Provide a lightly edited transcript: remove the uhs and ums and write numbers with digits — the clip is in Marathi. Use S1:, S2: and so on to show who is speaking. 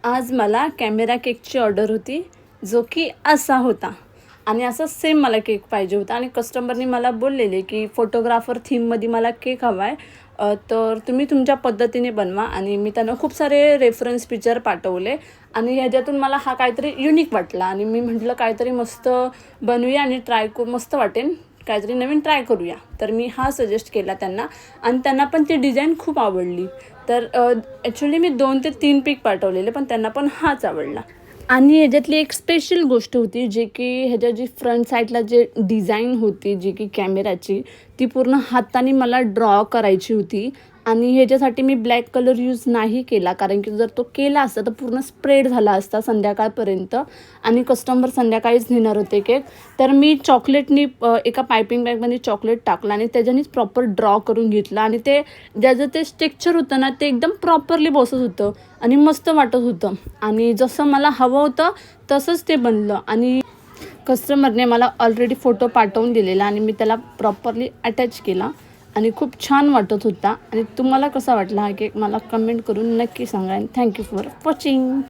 S1: आज मला कॅमेरा केकची ऑर्डर होती, जो की असा होता आणि असा सेम मला केक पाहिजे होता आणि कस्टमरनी मला बोललेले की फोटोग्राफर थीममध्ये मला केक हवा आहे, तर तुम्ही तुमच्या पद्धतीने बनवा. आणि मी त्यांना खूप सारे रेफरन्स पिक्चर पाठवले आणि ह्याच्यातून मला हा काहीतरी युनिक वाटला आणि मी म्हटलं काहीतरी मस्त बनवूया आणि मस्त वाटेल, काहीतरी नवीन ट्राय करूया. तर मी हा सजेस्ट केला त्यांना आणि त्यांना पण ती डिझाईन खूप आवडली. तर ॲक्च्युली मी 2 ते 3 पीक पाठवलेले, पण त्यांना पण हाच आवडला. आणि ह्याच्यातली एक स्पेशल गोष्ट होती, जे की ह्याच्या जी फ्रंट साईडला जे डिझाईन होती, जी की कॅमेराची, ती पूर्ण हाताने मला ड्रॉ करायची होती. आणि ह्याच्यासाठी मी ब्लॅक कलर यूज नाही केला, कारण की जर तो केला असता तर पूर्ण स्प्रेड झाला असता संध्याकाळपर्यंत आणि कस्टमर संध्याकाळीच नेणार होते केक. तर मी चॉकलेटनी एका पायपिंग बॅगमध्ये चॉकलेट टाकलं आणि त्याच्यानेच प्रॉपर ड्रॉ करून घेतलं आणि ते ज्याचं ते स्ट्रक्चर होतं ना, ते एकदम प्रॉपरली बसत होतं आणि मस्त वाटत होतं आणि जसं मला हवं होतं तसंच ते बनलं. आणि कस्टमरने मला ऑलरेडी फोटो पाठवून दिलेला आणि मी त्याला प्रॉपरली अटॅच केला आणि खूप छान वाटत होता. आणि तुम्हाला कसा वाटला हा केक मला कमेंट करून नक्की सांगा. Thank you for watching.